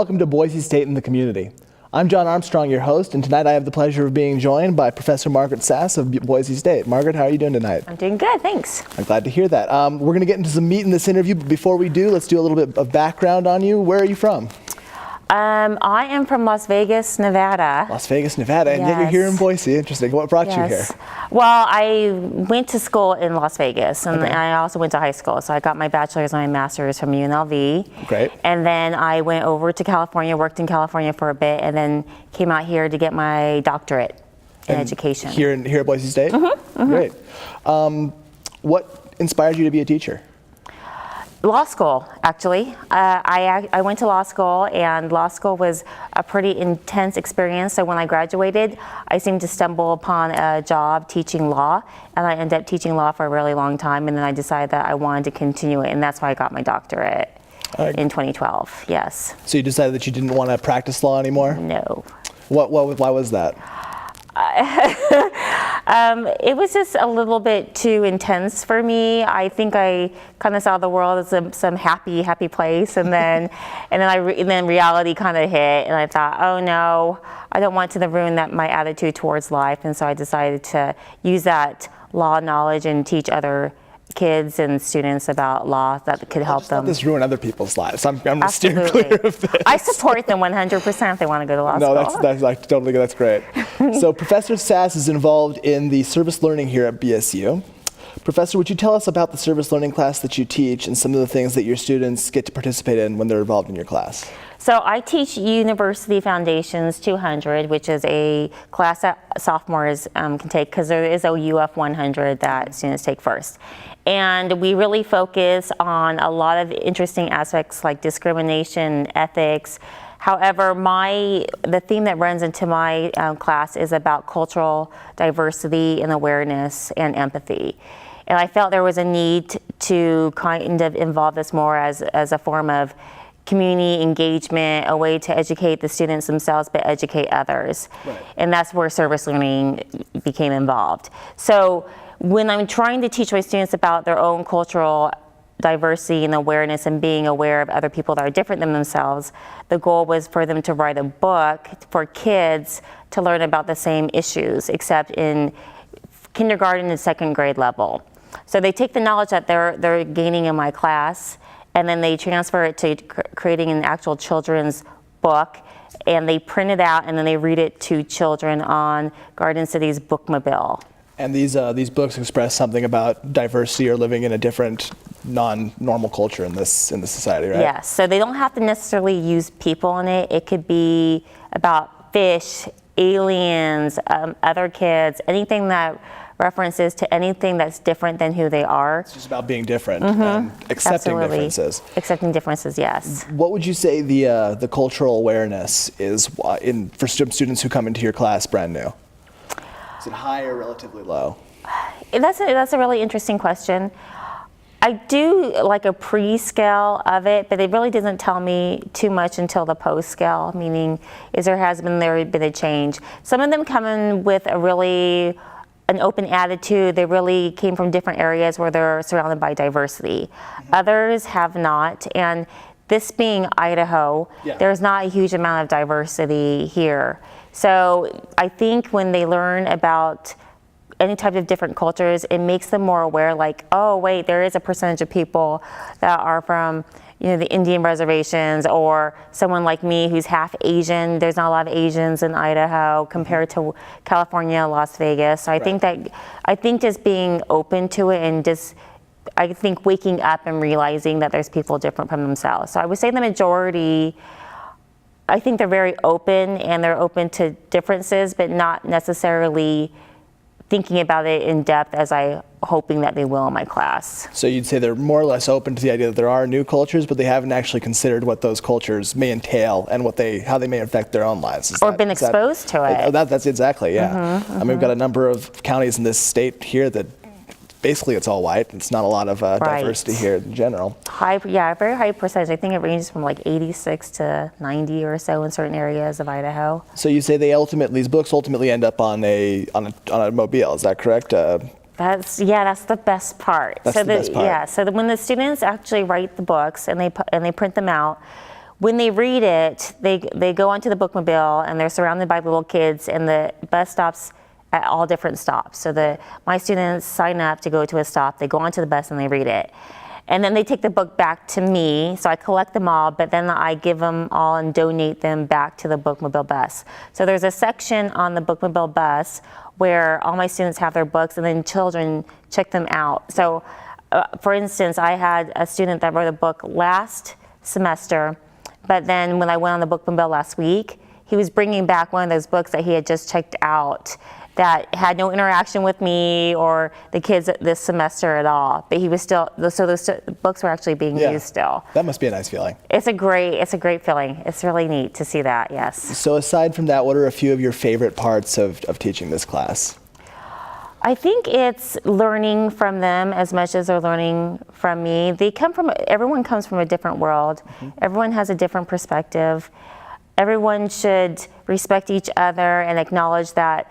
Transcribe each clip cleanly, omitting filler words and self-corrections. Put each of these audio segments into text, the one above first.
welcome to Boise State and the Community. I'm John Armstrong, your host, and tonight I have the pleasure of being joined by Professor Margaret Sass of Boise State. Margaret, how are you doing tonight? I'm doing good, thanks. I'm glad to hear that. We're going to get into some meat in this interview, but before we do, let's do a little bit of background on you. Where are you from? I am from Las Vegas, Nevada. Las Vegas, Nevada, and yet you're here in Boise. Interesting. What brought you here? Well, I went to school in Las Vegas, and I also went to high school. So I got my bachelor's and my master's from UNLV. Great. And then I went over to California, worked in California for a bit, and then came out here to get my doctorate in education. Here at Boise State? Mm-hmm, mm-hmm. Great. What inspired you to be a teacher? Law school, actually. I went to law school, and law school was a pretty intense experience. So when I graduated, I seemed to stumble upon a job teaching law, and I ended up teaching law for a really long time, and then I decided that I wanted to continue it, and that's why I got my doctorate in 2012, yes. So you decided that you didn't want to practice law anymore? No. Why was that? It was just a little bit too intense for me. I think I kind of saw the world as some happy place, and then then reality kind of hit, and I thought, oh no, I don't want to ruin my attitude towards life, and so I decided to use that law knowledge and teach other kids and students about law that could help them. Let this ruin other people's lives. I'm going to steer clear of this. I support them 100% if they want to go to law school. No, that's great. So Professor Sass is involved in the service learning here at BSU. Professor, would you tell us about the service learning class that you teach and some of the things that your students get to participate in when they're involved in your class? So I teach University Foundations 200, which is a class that sophomores can take, because there is a UF 100 that students take first. And we really focus on a lot of interesting aspects like discrimination, ethics. However, the theme that runs into my class is about cultural diversity and awareness and empathy. And I felt there was a need to kind of involve this more as a form of community engagement, a way to educate the students themselves but educate others. Right. And that's where service learning became involved. So when I'm trying to teach my students about their own cultural diversity and awareness and being aware of other people that are different than themselves, the goal was for them to write a book for kids to learn about the same issues, except in kindergarten and second grade level. So they take the knowledge that they're gaining in my class, and then they transfer it to creating an actual children's book, and they print it out, and then they read it to children on Garden City's Bookmobile. And these books express something about diversity or living in a different, non-normal culture in this society, right? Yes. So they don't have to necessarily use people in it. It could be about fish, aliens, other kids, anything that references to anything that's different than who they are. It's just about being different and accepting differences. Accepting differences, yes. What would you say the cultural awareness is for students who come into your class brand new? Is it high or relatively low? That's a really interesting question. I do like a pre-scale of it, but it really doesn't tell me too much until the post-scale, meaning there has been a change. Some of them come in with an open attitude. They really came from different areas where they're surrounded by diversity. Mm-hmm. Others have not, and this being Idaho, there's not a huge amount of diversity here. So I think when they learn about any type of different cultures, it makes them more aware, like, oh wait, there is a percentage of people that are from the Indian reservations, or someone like me who's half Asian. There's not a lot of Asians in Idaho compared to California, Las Vegas. So I think just being open to it, and I think waking up and realizing that there's people different from themselves. So I would say the majority, I think they're very open, and they're open to differences, but not necessarily thinking about it in depth as I hoping that they will in my class. So you'd say they're more or less open to the idea that there are new cultures, but they haven't actually considered what those cultures may entail and how they may affect their own lives. Been exposed to it. That's exactly, yeah. Mm-hmm, mm-hmm. I mean, we've got a number of counties in this state here that basically it's all white. It's not a lot of diversity here in general. Very high percentage. I think it ranges from like 86 to 90 or so in certain areas of Idaho. So you say these books ultimately end up on a mobile. Is that correct? That's the best part. That's the best part. Yeah. So when the students actually write the books and they print them out, when they read it, they go onto the bookmobile and they're surrounded by little kids, and the bus stops at all different stops. So my students sign up to go to a stop, they go onto the bus and they read it. And then they take the book back to me, so I collect them all, but then I give them all and donate them back to the bookmobile bus. So there's a section on the bookmobile bus where all my students have their books, and then children check them out. So for instance, I had a student that wrote a book last semester, but then when I went on the bookmobile last week, he was bringing back one of those books that he had just checked out that had no interaction with me or the kids this semester at all. But he was still, so those books were actually being used still. That must be a nice feeling. It's a great feeling. It's really neat to see that, yes. So aside from that, what are a few of your favorite parts of teaching this class? I think it's learning from them as much as they're learning from me. Everyone comes from a different world. Everyone has a different perspective. Everyone should respect each other and acknowledge that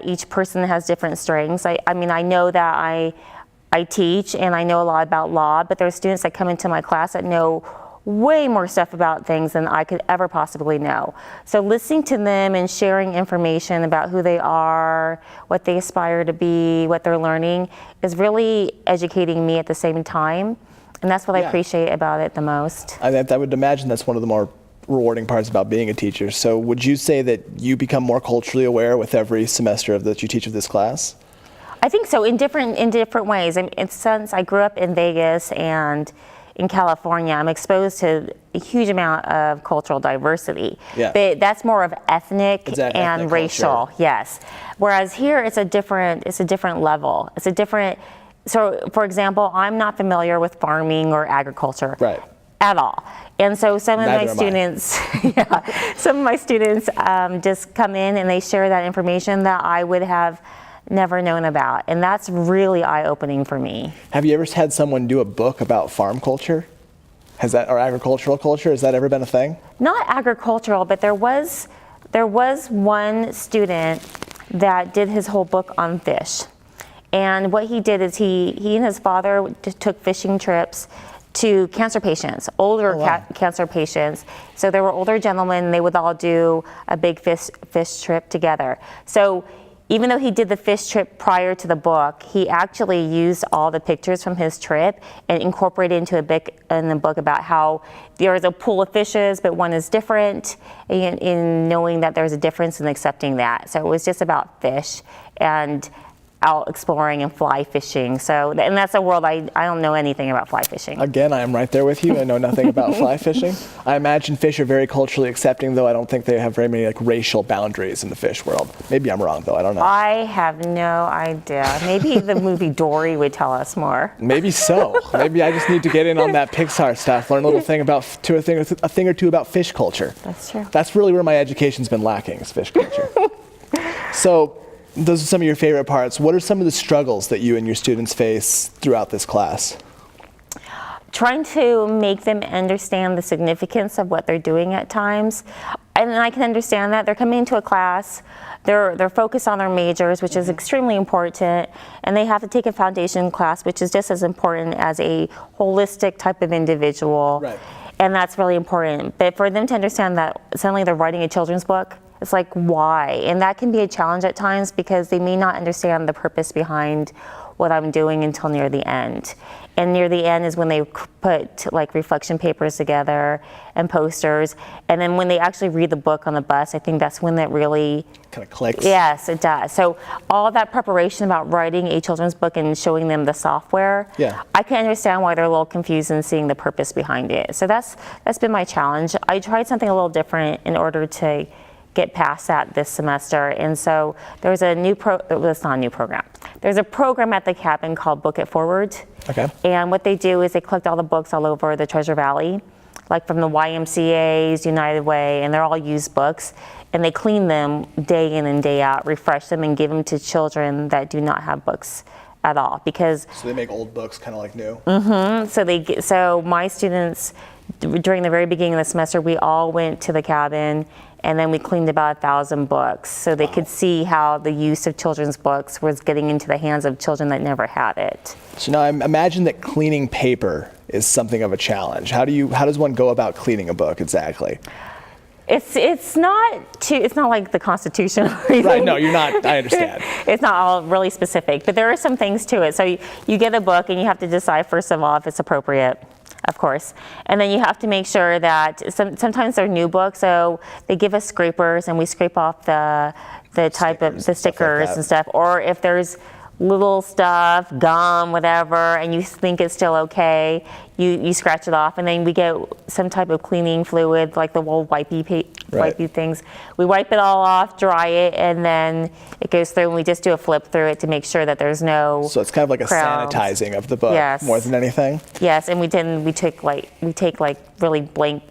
each person has different strengths. I mean, I know that I teach and I know a lot about law, but there are students that come into my class that know way more stuff about things than I could ever possibly know. So listening to them and sharing information about who they are, what they aspire to be, what they're learning, is really educating me at the same time. And that's what I appreciate about it the most. I would imagine that's one of the more rewarding parts about being a teacher. So would you say that you become more culturally aware with every semester that you teach of this class? I think so, in different ways. And since I grew up in Vegas and in California, I'm exposed to a huge amount of cultural diversity. Yeah. But that's more of ethnic and ethnic racial, culture. yes. Whereas here it's a different level. So for example, I'm not familiar with farming or agriculture. Right. At all. And so some of Neither my students just come in and they share that information that I would have never known about. And that's really eye-opening for me. Have you ever had someone do a book about farm culture? Or agricultural culture? Has that ever been a thing? Not agricultural, but there was one student that did his whole book on fish. And what he did is he and his father took fishing trips to cancer patients, older cancer patients. So there were older gentlemen, they would all do a big fish trip together. So even though he did the fish trip prior to the book, he actually used all the pictures from his trip and incorporated into in the book about how there's a pool of fishes, but one is different, in knowing that there's a difference and accepting that. So it was just about fish and out exploring and fly fishing. So, and that's a world I don't know anything about fly fishing. Again, I am right there with you. I know nothing about fly fishing. I imagine fish are very culturally accepting, though I don't think they have very many racial boundaries in the fish world. Maybe I'm wrong, though. I don't know. I have no idea. Maybe the movie Dory would tell us more. Maybe so. Maybe I just need to get in on that Pixar stuff, learn a little thing about a thing or two about fish culture. That's true. That's really where my education's been lacking, is fish culture. So, those are some of your favorite parts. What are some of the struggles that you and your students face throughout this class? Trying to make them understand the significance of what they're doing at times. And I can understand that. They're coming into a class, they're focused on their majors, which is extremely important, and they have to take a foundation class, which is just as important as a holistic type of individual. Right. And that's really important. But for them to understand that suddenly they're writing a children's book, it's like, why? And that can be a challenge at times because they may not understand the purpose behind what I'm doing until near the end. And near the end is when they put reflection papers together and posters. And then when they actually read the book on the bus, I think that's when that really kind of clicks. Yes, it does. So all that preparation about writing a children's book and showing them the software, I can understand why they're a little confused in seeing the purpose behind it. So that's been my challenge. I tried something a little different in order to get past that this semester. And so there's a new it's not a new program. There's a program at the cabin called Book It Forward. Okay. And what they do is they collect all the books all over the Treasure Valley, like from the YMCA's, United Way, and they're all used books. And they clean them day in and day out, refresh them, and give them to children that do not have books at all. Because so they make old books kind of like new. So my students, during the very beginning of the semester, we all went to the cabin And then we cleaned about 1,000 books so they could see how the use of children's books was getting into the hands of children that never had it. So now I imagine that cleaning paper is something of a challenge. How does one go about cleaning a book exactly? It's not like the Constitution or anything. Right, no, you're not, I understand. It's not all really specific, but there are some things to it. So you get a book and you have to decide, first of all, if it's appropriate, of course. And then you have to make sure that sometimes they're new books, so they give us scrapers and we scrape off the type of the stickers and stuff. Or if there's little stuff, gum, whatever, and you think it's still okay, you scratch it off, and then we get some type of cleaning fluid, like the old wipey things. We wipe it all off, dry it, and then it goes through, and we just do a flip through it to make sure that there's no So it's kind of like a crowns. sanitizing of the book more than anything? Yes, and we take really blank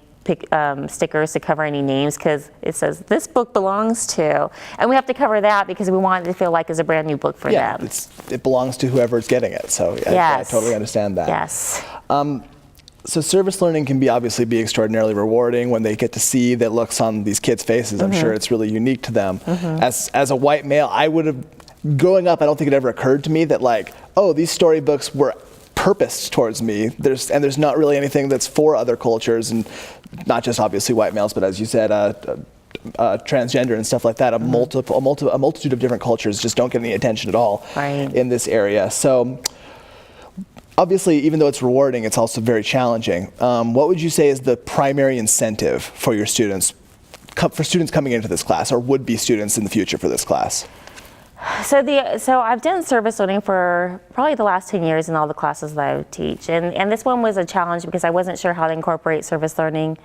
stickers to cover any names, because it says this book belongs to, and we have to cover that because we want it to feel like it's a brand new book for them. It belongs to whoever's getting it, so I totally understand that. Yes. So service learning can obviously be extraordinarily rewarding when they get to see the looks on these kids' faces. I'm sure it's really unique to them. As a white male, growing up, I don't think it ever occurred to me that these storybooks were purposed towards me. There's not really anything that's for other cultures, and not just obviously white males, but as you said, transgender and stuff like that. A multitude of different cultures just don't get any attention at all in this area. So obviously, even though it's rewarding, it's also very challenging. What would you say is the primary incentive for your students, coming into this class, or would-be students in the future for this class? So I've done service learning for probably the last 10 years in all the classes that I teach. And this one was a challenge because I wasn't sure how to incorporate service learning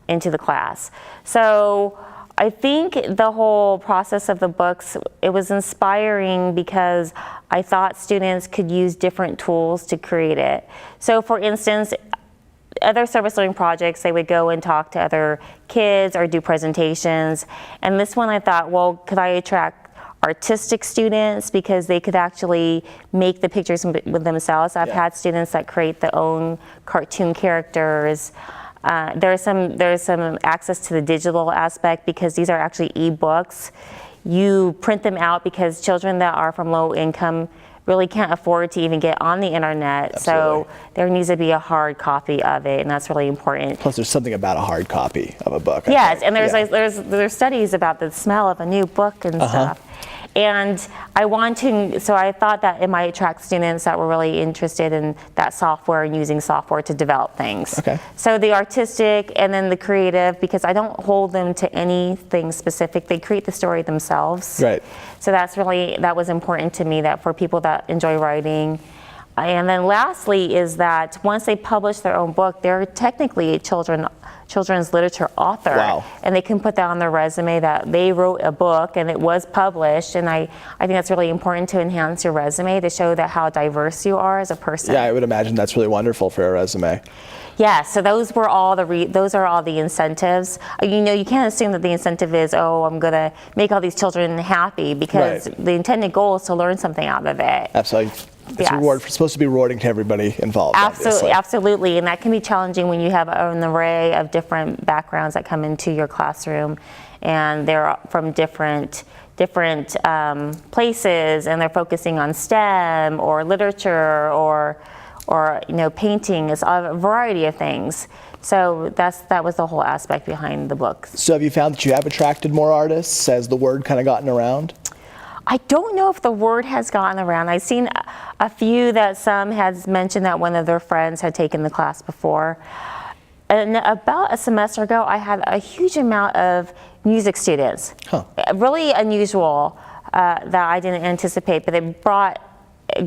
into the class. So I think the whole process of the books, it was inspiring because I thought students could use different tools to create it. So for instance, other service learning projects, they would go and talk to other kids or do presentations. And this one I thought, well, could I attract artistic students, because they could actually make the pictures with themselves. I've had students that create their own cartoon characters. There's some access to the digital aspect, because these are actually e-books. You print them out because children that are from low income really can't afford to even get on the internet. Absolutely. So there needs to be a hard copy of it, and that's really important. Plus, there's something about a hard copy of a book. Yes, and there's studies about the smell of a new book and stuff. And so I thought that it might attract students that were really interested in that software and using software to develop things. Okay. So the artistic and then the creative, because I don't hold them to anything specific. They create the story themselves. Right. So that was important to me, that for people that enjoy writing. And then lastly is that once they publish their own book, they're technically a children's literature author. Wow. And they can put that on their resume that they wrote a book and it was published. And I think that's really important to enhance your resume, to show that how diverse you are as a person. Yeah, I would imagine that's really wonderful for a resume. Yeah, so those are all the incentives. You can't assume that the incentive is, I'm going to make all these children happy, because the intended goal is to learn something out of it. Absolutely. It's supposed to be rewarding to everybody involved. Absolutely, and that can be challenging when you have an array of different backgrounds that come into your classroom, and they're from different places, and they're focusing on STEM or literature or painting. It's a variety of things. So that was the whole aspect behind the book. So have you found that you have attracted more artists as the word kind of gotten around? I don't know if the word has gotten around. I've seen a few that some has mentioned that one of their friends had taken the class before. And about a semester ago, I had a huge amount of music students. Really unusual that I didn't anticipate, but it brought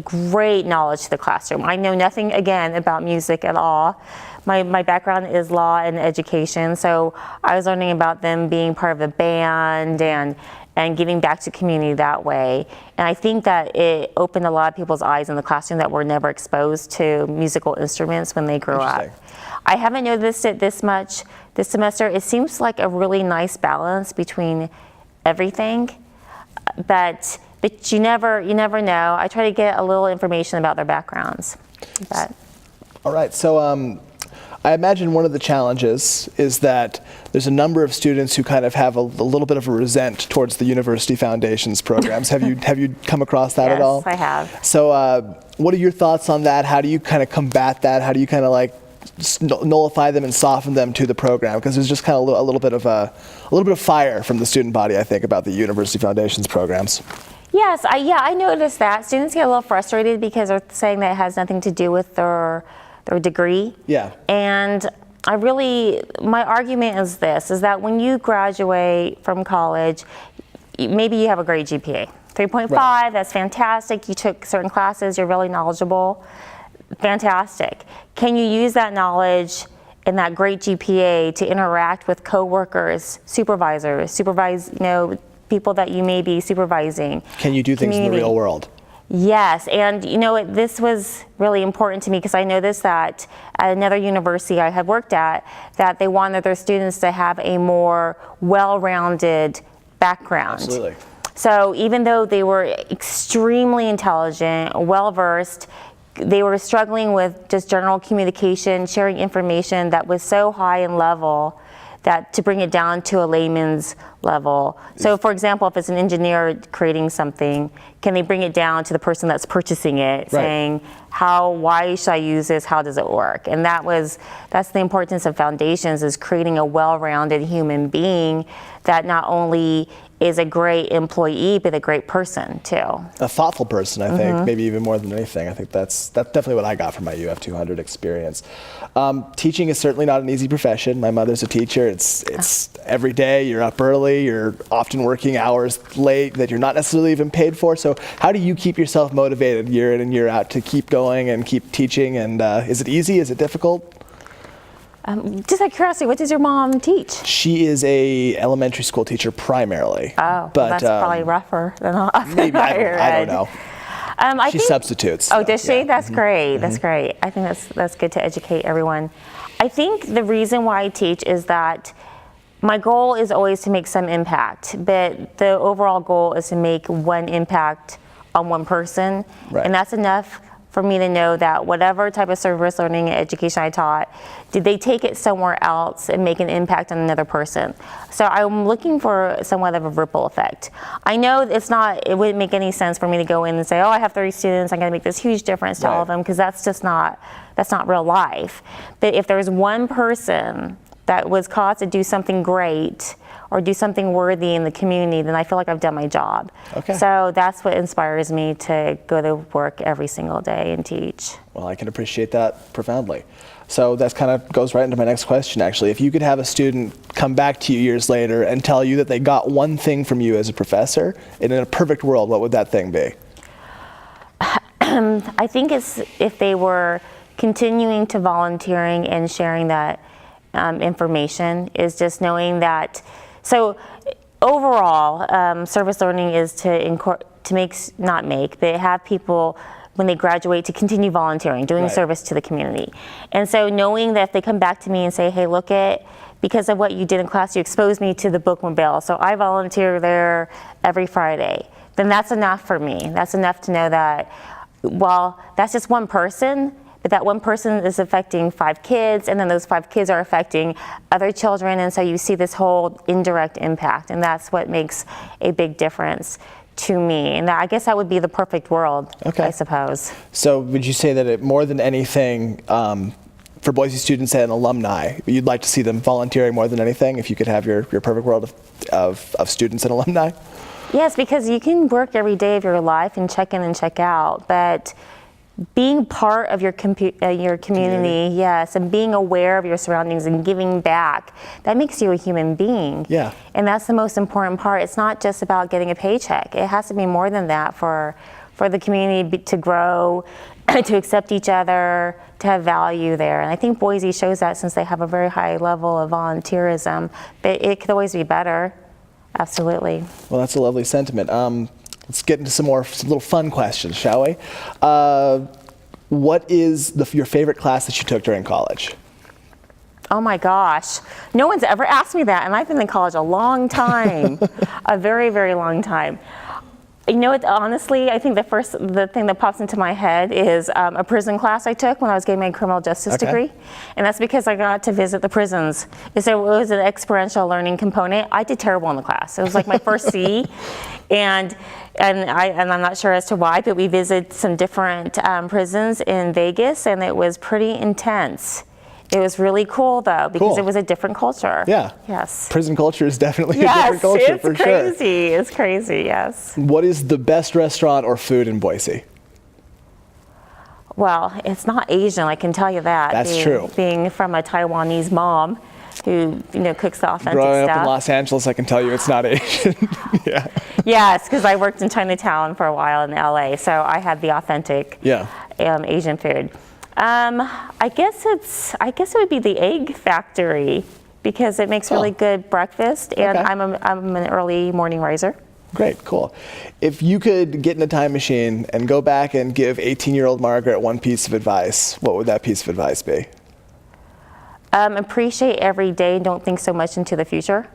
great knowledge to the classroom. I know nothing, again, about music at all. My background is law and education, so I was learning about them being part of a band and giving back to community that way. And I think that it opened a lot of people's eyes in the classroom that were never exposed to musical instruments when they grew up. I haven't noticed it this much this semester. It seems like a really nice balance between everything, but you never know. I try to get a little information about their backgrounds. All right, so I imagine one of the challenges is that there's a number of students who kind of have a little bit of a resent towards the University Foundations programs. Have you come across that at all? Yes, I have. So what are your thoughts on that? How do you kind of combat that? How do you kind of like nullify them and soften them to the program? Because there's just kind of a little bit of fire from the student body, I think, about the University Foundations programs. Yes, I noticed that. Students get a little frustrated because they're saying that it has nothing to do with their degree. Yeah. And my argument is this, is that when you graduate from college, maybe you have a great GPA. 3.5, right. That's fantastic. You took certain classes, you're really knowledgeable. Fantastic. Can you use that knowledge and that great GPA to interact with coworkers, supervisors, people that you may be supervising? Can you do things in the real world? Yes, and this was really important to me because I noticed that at another university I had worked at, that they wanted their students to have a more well-rounded background. Absolutely. So even though they were extremely intelligent, well-versed, they were struggling with just general communication, sharing information that was so high in level that to bring it down to a layman's level. So for example, if it's an engineer creating something, can they bring it down to the person that's purchasing it, right, saying, why should I use this, how does it work? And that's the importance of foundations, is creating a well-rounded human being that not only is a great employee, but a great person too. A thoughtful person, I think, maybe even more than anything. I think that's definitely what I got from my UF 200 experience. Teaching is certainly not an easy profession. My mother's a teacher. It's every day, you're up early, you're often working hours late that you're not necessarily even paid for. So how do you keep yourself motivated year in and year out to keep going and keep teaching? And is it easy? Is it difficult? Just out of curiosity, what does your mom teach? She is a elementary school teacher primarily. Oh, but that's probably rougher than maybe, I don't know. She substitutes. Oh, does she? That's great. That's great. I think that's good to educate everyone. I think the reason why I teach is that my goal is always to make some impact, but the overall goal is to make one impact on one person, right, and that's enough for me to know that whatever type of service learning and education I taught, did they take it somewhere else and make an impact on another person? So I'm looking for somewhat of a ripple effect. I know it wouldn't make any sense for me to go in and say, I have 30 students, I'm gonna make this huge difference to all of them, because that's not real life. But if there's one person that was caused to do something great or do something worthy in the community, then I feel like I've done my job. Okay. So that's what inspires me to go to work every single day and teach. Well, I can appreciate that profoundly. So that kind of goes right into my next question, actually. If you could have a student come back to you years later and tell you that they got one thing from you as a professor, and in a perfect world, what would that thing be? I think it's if they were continuing to volunteering and sharing that information, is just knowing that. So overall, service learning is to have people, when they graduate, to continue volunteering, doing right, service to the community. And so knowing that if they come back to me and say, hey, because of what you did in class, you exposed me to the bookmobile, so I volunteer there every Friday, then that's enough for me. That's enough to know that, well, that's just one person, but that one person is affecting 5 kids, and then those 5 kids are affecting other children, and so you see this whole indirect impact, and that's what makes a big difference to me. And I guess that would be the perfect world, okay, I suppose. So would you say that more than anything, for Boise students and alumni, you'd like to see them volunteering more than anything, if you could have your perfect world of students and alumni? Yes, because you can work every day of your life and check in and check out, but being part of your community, yes, and being aware of your surroundings and giving back, that makes you a human being. Yeah. And that's the most important part. It's not just about getting a paycheck. It has to be more than that for the community to grow, to accept each other, to have value there. And I think Boise shows that, since they have a very high level of volunteerism, but it could always be better. Absolutely. Well, that's a lovely sentiment. Let's get into some little fun questions, shall we? What is your favorite class that you took during college? Oh my gosh, no one's ever asked me that, and I've been in college a long time, a very, very long time. You know what, honestly, I think the thing that pops into my head is a prison class I took when I was getting my criminal justice degree. And that's because I got to visit the prisons. So it was an experiential learning component. I did terrible in the class. It was like my first C. And I'm not sure as to why, but we visited some different prisons in Vegas, and it was pretty intense. It was really cool, though, because it was a different culture. Yeah. Yes. Prison culture is definitely a different culture, for sure. Yes, it's crazy. It's crazy, yes. What is the best restaurant or food in Boise? Well, it's not Asian, I can tell you that. That's true. Being from a Taiwanese mom who, cooks the authentic Growing stuff. up in Los Angeles, I can tell you it's not Asian. Yeah. Yes, because I worked in Chinatown for a while in LA, so I had the authentic Asian food. I guess it would be the Egg Factory because it makes really good breakfast, and I'm an early morning riser. Great, cool. If you could get in a time machine and go back and give 18-year-old Margaret one piece of advice, what would that piece of advice be? Appreciate every day. Don't think so much into the future.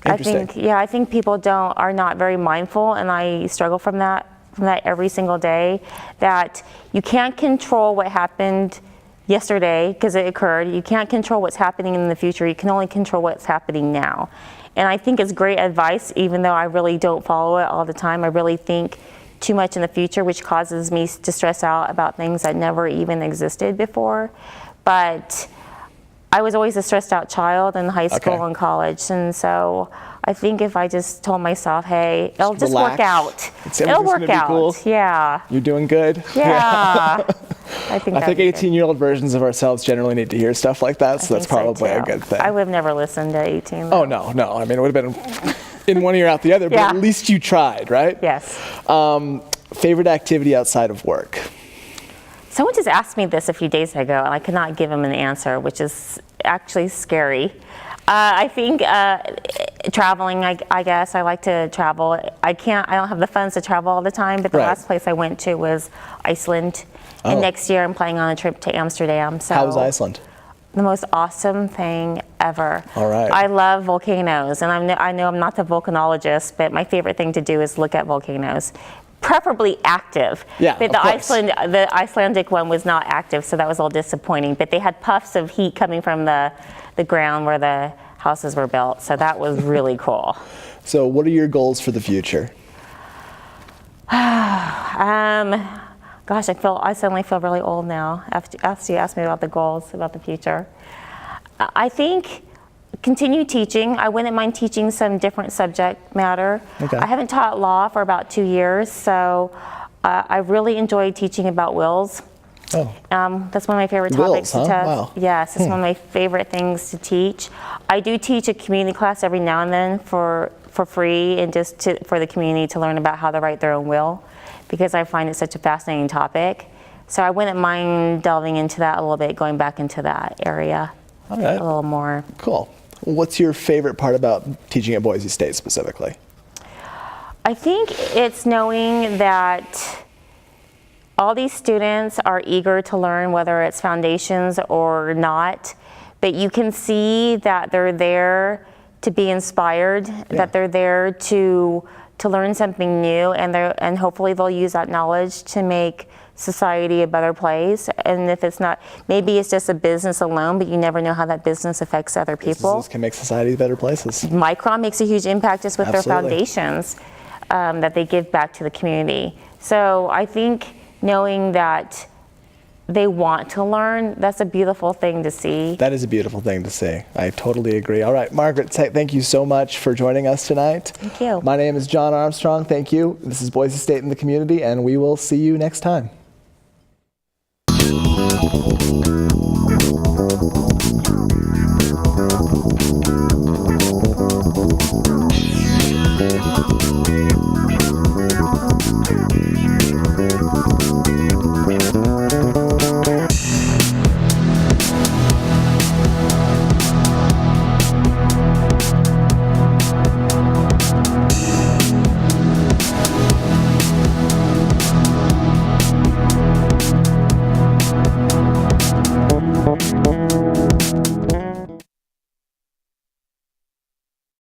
Interesting. I think people are not very mindful, and I struggle from that every single day, that you can't control what happened yesterday because it occurred. You can't control what's happening in the future. You can only control what's happening now. And I think it's great advice, even though I really don't follow it all the time. I really think too much in the future, which causes me to stress out about things that never even existed before. But I was always a stressed out child in high school and college, and so I think if I just told myself, hey, it'll just work out. It'll work out. Cool. Yeah. You're doing good. Yeah. I think 18-year-old versions of ourselves generally need to hear stuff like that, so that's probably a good thing. I would have never listened to 18. Though. Oh, no. I mean, it would have been in one ear out the other, but at least you tried, right? Yes. Favorite activity outside of work? Someone just asked me this a few days ago, and I could not give them an answer, which is actually scary. I think traveling, I guess. I like to travel. I don't have the funds to travel all the time, but the last place I went to was Iceland. And next year I'm planning on a trip to Amsterdam. So how was Iceland? The most awesome thing ever. All right. I love volcanoes, and I know I'm not the volcanologist, but my favorite thing to do is look at volcanoes. Preferably active. Yeah, but the Icelandic one was not active, so that was a little disappointing. But they had puffs of heat coming from the ground where the houses were built, so that was really cool. So what are your goals for the future? Gosh, I suddenly feel really old now after you asked me about the goals, about the future. I think continue teaching. I wouldn't mind teaching some different subject matter. Okay. I haven't taught law for about 2 years, so I really enjoy teaching about wills. Oh. That's one of my favorite topics to teach. Wow. Yes, it's one of my favorite things to teach. I do teach a community class every now and then for free, and just for the community to learn about how to write their own will, because I find it such a fascinating topic. So I wouldn't mind delving into that a little bit, going back into that area a little more. Cool. What's your favorite part about teaching at Boise State specifically? I think it's knowing that all these students are eager to learn, whether it's foundations or not, but you can see that they're there to be inspired, that they're there to learn something new, and hopefully they'll use that knowledge to make society a better place. And if it's not, maybe it's just a business alone, but you never know how that business affects other people. Businesses can make society better places. Micron makes a huge impact just with their foundations that they give back to the community. So I think knowing that they want to learn, that's a beautiful thing to see. That is a beautiful thing to see. I totally agree. All right, Margaret, thank you so much for joining us tonight. Thank you. My name is John Armstrong. Thank you. This is Boise State in the Community, and we will see you next time.